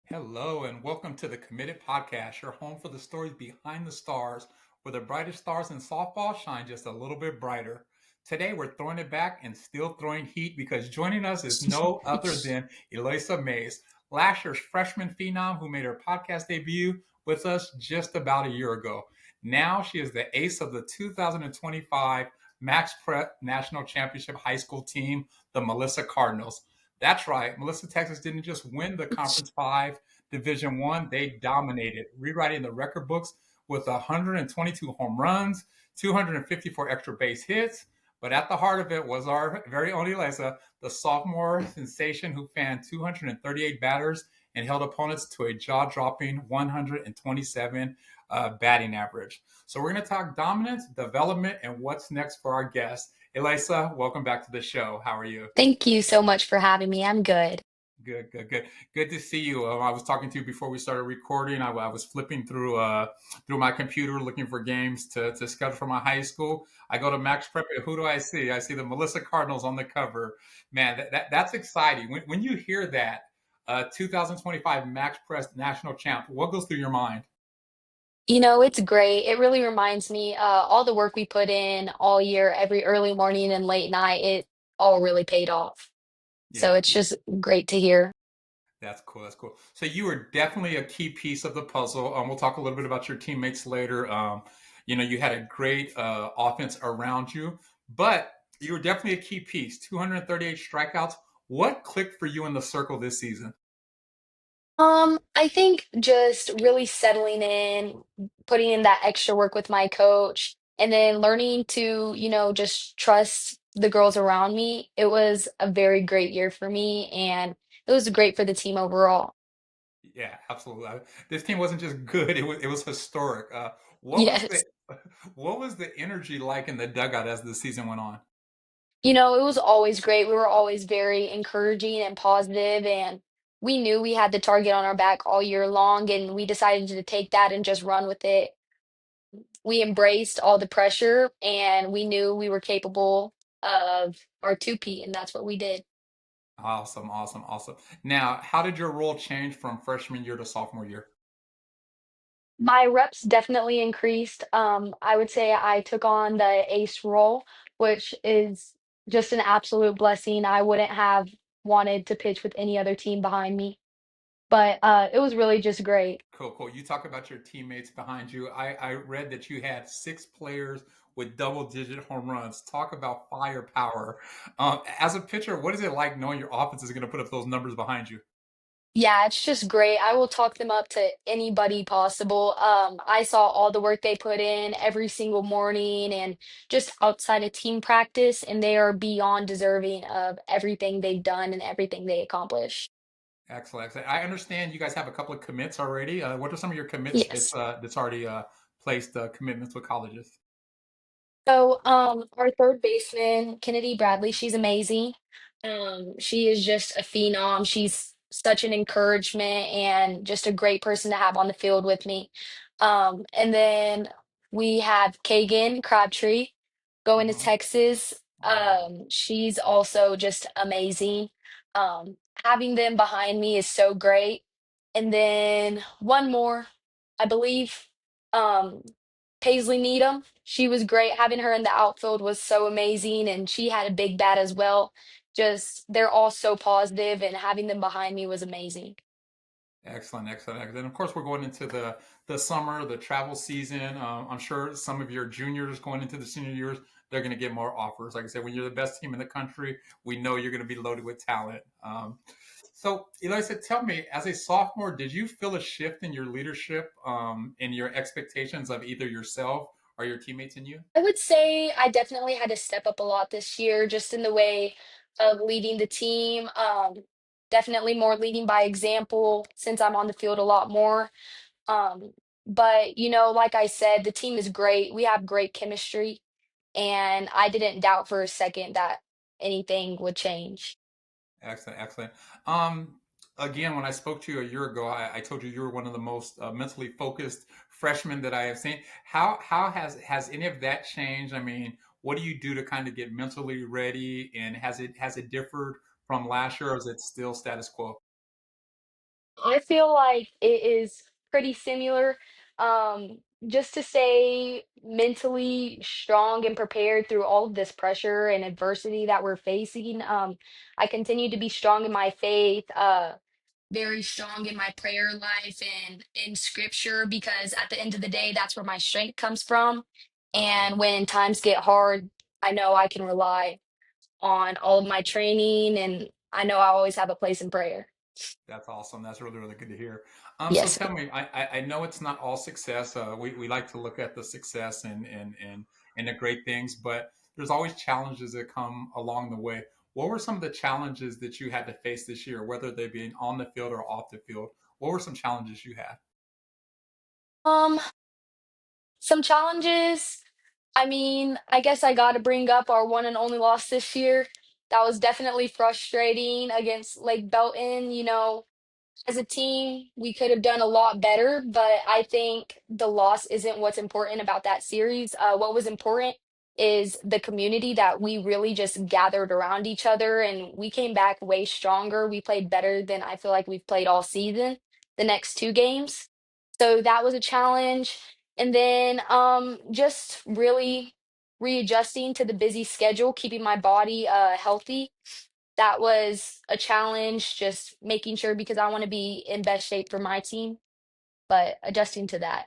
Hello, and welcome to the Committed Podcast, your home for the stories behind the stars, where the brightest stars in softball shine just a little bit brighter. Today, we're throwing it back and still throwing heat because joining us is no other than Eloisa Mays, last year's freshman phenom who made her podcast debut with us just about a year ago. Now she is the ace of the 2025 Max Prep National Championship High School team, the Melissa Cardinals. That's right. Melissa Texas didn't just win the Conference 5 Division 1, they dominated, rewriting the record books with 122 home runs, 254 extra base hits. But at the heart of it was our very own Eloisa, the sophomore sensation who fanned 238 batters and held opponents to a jaw-dropping 127 batting average. So we're going to talk dominance, development, and what's next for our guest. Eloisa, welcome back to the show. How are you? Thank you so much for having me. I'm good. Good, good, good. Good to see you. I was talking to you before we started recording. I was flipping through my computer looking for games to schedule for my high school. I go to Max Prep. Who do I see? I see the Melissa Cardinals on the cover. Man, that's exciting. When you hear that 2025 Max Prep National Champ, what goes through your mind? It's great. It really reminds me all the work we put in all year, every early morning and late night, it all really paid off. So Yeah, it's just great to hear. that's cool. That's cool. So you were definitely a key piece of the puzzle. We'll talk a little bit about your teammates later. You had a great offense around you, but you were definitely a key piece. 238 strikeouts. What clicked for you in the circle this season? I think just really settling in, putting in that extra work with my coach, and then learning to, just trust the girls around me. It was a very great year for me, and it was great for the team overall. Yeah, absolutely. This team wasn't just good; it was historic. What was the Yes. what was the energy like in the dugout as the season went on? It was always great. We were always very encouraging and positive, and we knew we had the target on our back all year long, and we decided to take that and just run with it. We embraced all the pressure, and we knew we were capable of our two-peat, and that's what we did. Awesome, awesome, awesome. Now, how did your role change from freshman year to sophomore year? My reps definitely increased. I would say I took on the ace role, which is just an absolute blessing. I wouldn't have wanted to pitch with any other team behind me. But, it was really just great. Cool, cool. You talk about your teammates behind you. I read that you had six players with double-digit home runs. Talk about firepower. As a pitcher, what is it like knowing your offense is going to put up those numbers behind you? Yeah, it's just great. I will talk them up to anybody possible. I saw all the work they put in every single morning and just outside of team practice, and they are beyond deserving of everything they've done and everything they accomplished. Excellent, excellent. I understand you guys have a couple of commits already. What are some of your commits Yes. that's already placed commitments with colleges? So, our third baseman, Kennedy Bradley, she's amazing. She is just a phenom. She's such an encouragement and just a great person to have on the field with me. And then we have Kagan Crabtree going to Mhm. Texas. Wow. She's also just amazing. Having them behind me is so great. And then one more, I believe. Um, Paisley Needham, she was great. Having her in the outfield was so amazing, and she had a big bat as well. Just they're all so positive, and having them behind me was amazing. Excellent, excellent, excellent. And of course, we're going into the summer, the travel season. I'm sure some of your juniors going into the senior years, they're going to get more offers. Like I said, when you're the best team in the country, we know you're going to be loaded with talent. So, Eloisa, tell me, as a sophomore, did you feel a shift in your leadership, in your expectations of either yourself or your teammates and you? I would say I definitely had to step up a lot this year, just in the way of leading the team. Definitely more leading by example since I'm on the field a lot more. Um, but like I said, the team is great. We have great chemistry, and I didn't doubt for a second that anything would change. Excellent, excellent. Um, Again, when I spoke to you a year ago, I told you were one of the most mentally focused freshmen that I have seen. How has any of that changed? I mean, What do you do to kind of get mentally ready? And has it differed from last year, or is it still status quo? I feel like it is pretty similar. Just to say mentally strong and prepared through all of this pressure and adversity that we're facing. I continue to be strong in my faith, very strong in my prayer life and in scripture because at the end of the day, that's where my strength comes from. And Absolutely. when times get hard, I know I can rely on all of my training and I know I always have a place in prayer. That's awesome. That's really, really good to hear. So Yes. tell me, I know it's not all success. We like to look at the success and the great things, but there's always challenges that come along the way. What were some of the challenges that you had to face this year, whether they be on the field or off the field? What were some challenges you had? Um, some challenges. I mean, I guess I got to bring up our one and only loss this year. That was definitely frustrating against Lake Belton. As a team, we could have done a lot better, but I think the loss isn't what's important about that series. What was important is the community that we really just gathered around each other and we came back way stronger. We played better than I feel like we've played all season, the next two games. So that was a challenge. And then just really readjusting to the busy schedule, keeping my body healthy, that was a challenge, just making sure because I want to be in best shape for my team, but adjusting to that.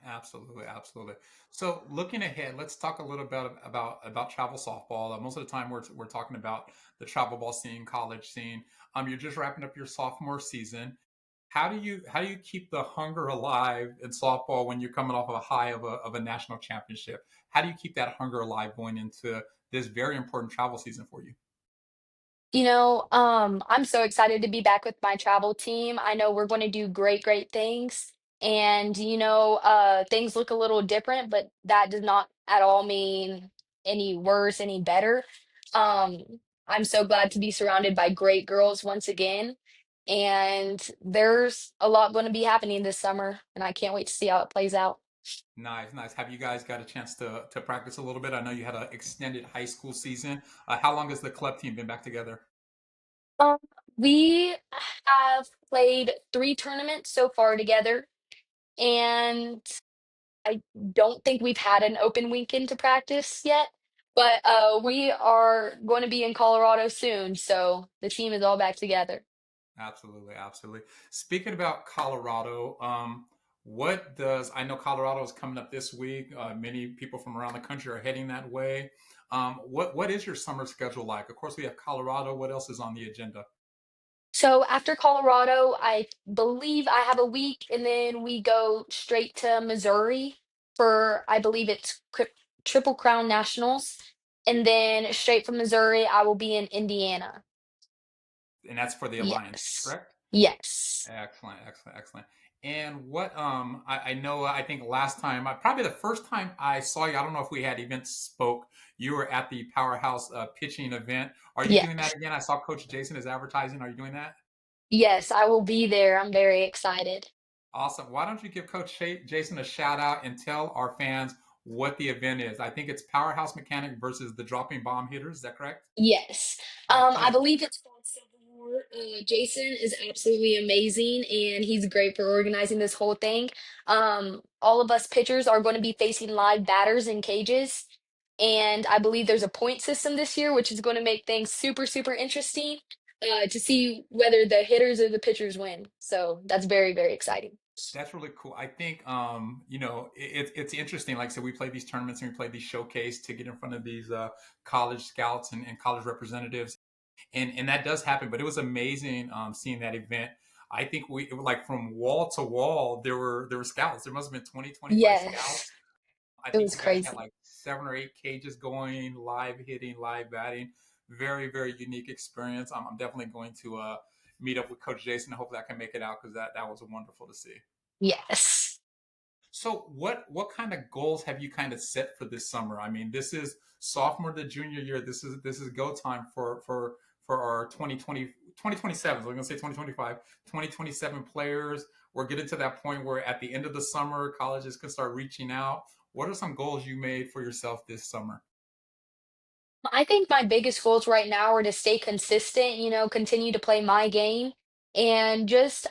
Absolutely, absolutely. So, looking ahead, let's talk a little bit about travel softball. Most of the time, we're talking about the travel ball scene, college scene. You're just wrapping up your sophomore season. How do you keep the hunger alive in softball when you're coming off of a high of a national championship? How do you keep that hunger alive going into this very important travel season for you? I'm so excited to be back with my travel team. I know we're going to do great, great things. And, things look a little different, but that does not at all mean any worse, any better. Um, I'm so glad to be surrounded by great girls once again. And there's a lot going to be happening this summer, and I can't wait to see how it plays out. Nice, nice. Have you guys got a chance to practice a little bit? I know you had an extended high school season. How long has the club team been back together? Um, we have played three tournaments so far together, and I don't think we've had an open weekend to practice yet, but we are going to be in Colorado soon, so the team is all back together. Absolutely, absolutely. Speaking about Colorado, what does I know Colorado is coming up this week. Many people from around the country are heading that way. What is your summer schedule like? Of course, we have Colorado. What else is on the agenda? So after Colorado, I believe I have a week, and then we go straight to Missouri for, I believe it's Triple Crown Nationals. And then straight from Missouri, I will be in Indiana. And that's for the Alliance, Yes. correct? Yes. Excellent, excellent, excellent. And what I know I think last time probably the first time I saw you, I don't know if we had even spoke, you were at the Powerhouse pitching event. Are you doing that Yes. again? I saw Coach Jason is advertising. Are you doing that? Yes, I will be there. I'm very excited. Awesome. Why don't you give Coach Jason a shout out and tell our fans what the event is? I think it's Powerhouse Mechanic versus the Dropping Bomb Hitters. Is that correct? Yes. I Excellent. believe it's called Civil War. Jason is absolutely amazing and he's great for organizing this whole thing. All of us pitchers are going to be facing live batters in cages. And I believe there's a point system this year, which is going to make things super, super interesting to see whether the hitters or the pitchers win. So that's very, very exciting. That's really cool. I think it's interesting. Like I said, we play these tournaments and we play these showcase to get in front of these college scouts and college representatives, and that does happen. But it was amazing seeing that event. I think we it was like from wall to wall there were scouts. There must have been 20, 25 Yes, scouts. I it think was you guys had crazy. like 7 or 8 cages going, live hitting, live batting. Very, very unique experience. I'm definitely going to meet up with Coach Jason. Hopefully, I can make it out because that was wonderful to see. Yes. So, what kind of goals have you kind of set for this summer? I mean, this is sophomore to junior year. This is go time for our 2027. So we're going to say 2025, 2027 players. We're getting to that point where at the end of the summer, colleges can start reaching out. What are some goals you made for yourself this summer? I think my biggest goals right now are to stay consistent, continue to play my game and just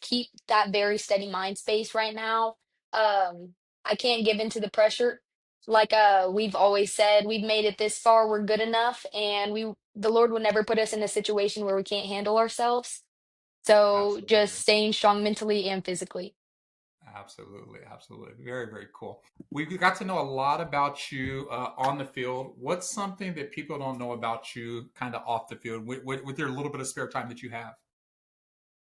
keep that very steady mind space right now. I can't give into the pressure. Like we've always said, we've made it this far, we're good enough, and the Lord will never put us in a situation where we can't handle ourselves. So just Absolutely. staying strong mentally and physically. Absolutely, absolutely. Very, very cool. We got to know a lot about you on the field. What's something that people don't know about you kind of off the field with your little bit of spare time that you have?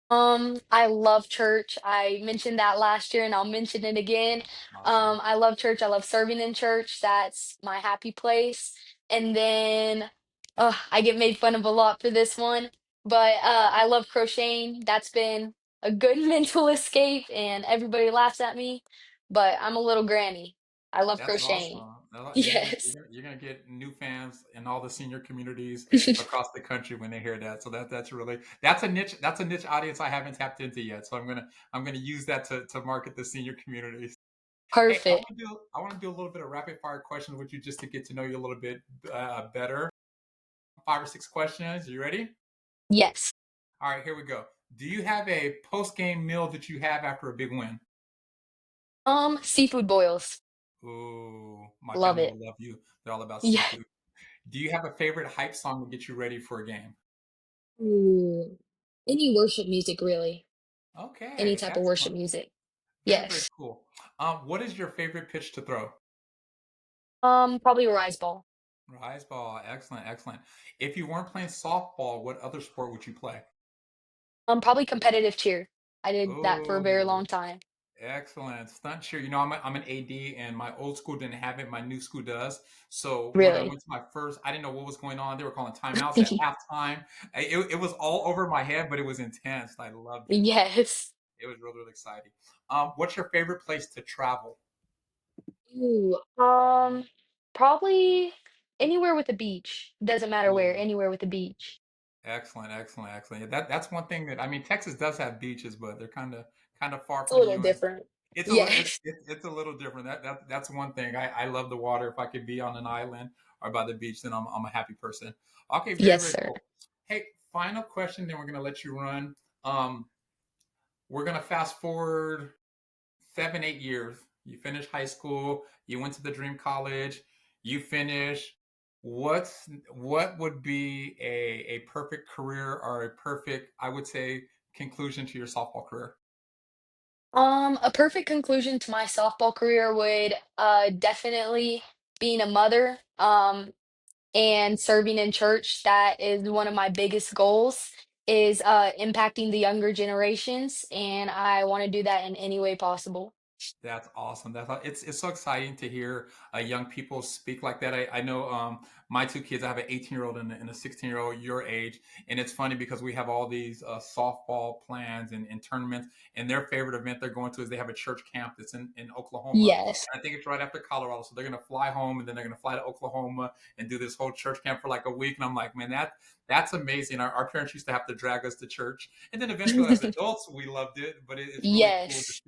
I love church. I mentioned that last year and I'll mention it again. Awesome. I love church. I love serving in church. That's my happy place. And then I get made fun of a lot for this one, but I love crocheting. That's been a good mental escape and everybody laughs at me, but I'm a little granny. I love That's crocheting. awesome. Yes. You're gonna get new fans in all the senior communities across the country when they hear that. So that's really that's a niche audience I haven't tapped into yet. So I'm gonna use that to market the senior communities. Hey, Perfect. I want to do a little bit of rapid fire questions with you just to get to know you a little bit better. 5 or 6 questions. You ready? Yes. All right, here we go. Do you have a post game meal that you have after a big win? Seafood boils. Ooh, my Love family it. will love you. They're all about Yeah. seafood. Do you have a favorite hype song to get you ready for a game? Ooh. Any worship music, really. Any Okay, type of worship excellent. music. Very, very Yes. cool. What is your favorite pitch to throw? Probably Rise Ball. Rise ball. Excellent, excellent. If you weren't playing softball, what other sport would you play? Probably competitive cheer. I did that for a very Oh, long time. excellent. Stunt cheer. You know, I'm an AD and my old school didn't have it. My new school does. So when I Really. went to my first, I didn't know what was going on. They were calling timeouts at halftime. It was all over my head, but it was intense. I loved it. Yes. It was really, really exciting. What's your favorite place to travel? Ooh, probably anywhere with a beach. Doesn't matter where, Ooh, anywhere with a beach. excellent, excellent, excellent. Yeah, that's one thing that I mean. Texas does have beaches, but they're kind of far It's a from little you, and different. it's a little Yes. it's a little different. That's one thing. I love the water. If I could be on an island or by the beach, then I'm a happy person. Okay, very, Yes, very sir. cool. Hey, final question, then we're gonna let you run. Um, we're gonna fast forward 7, 8 years. You finished high school. You went to the dream college. You finished. What would be a perfect career or a perfect, I would say, conclusion to your softball career? A perfect conclusion to my softball career would definitely being a mother. And serving in church, that is one of my biggest goals is impacting the younger generations, and I want to do that in any way possible. That's awesome. It's so exciting to hear young people speak like that. I know my two kids. I have an 18-year-old and a 16-year-old your age, and it's funny because we have all these softball plans and tournaments. And their favorite event they're going to is they have a church camp that's in Oklahoma. Yes. And I think it's right after Colorado, so they're going to fly home and then they're going to fly to Oklahoma and do this whole church camp for like a week. And I'm like, man, that's amazing. Our parents used to have to drag us to church, and then eventually as adults we loved it. But it's really cool Yes.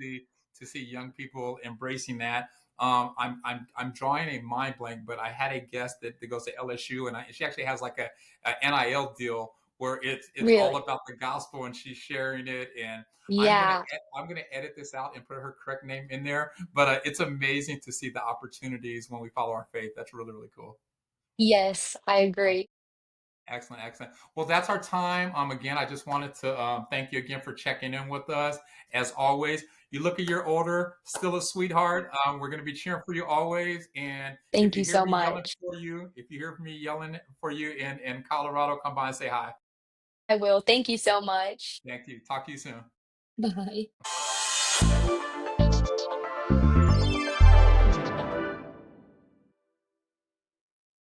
to see young people embracing that. I'm drawing a mind blank, but I had a guest that goes to LSU, and she actually has like a NIL deal where it's all Really. about the gospel, and she's sharing it. And Yeah. I'm gonna edit this out and put her correct name in there. But it's amazing to see the opportunities when we follow our faith. That's really, really cool. Yes, I agree. Excellent, excellent. Well, that's our time. Again, I just wanted to thank you again for checking in with us. As always, you look at your older, still a sweetheart. We're going to be cheering for you always. And if Thank you you hear so me yelling much. for you, if you hear me yelling for you in Colorado, come by and say hi. I will. Thank you so much. Thank you. Talk to you soon. Bye.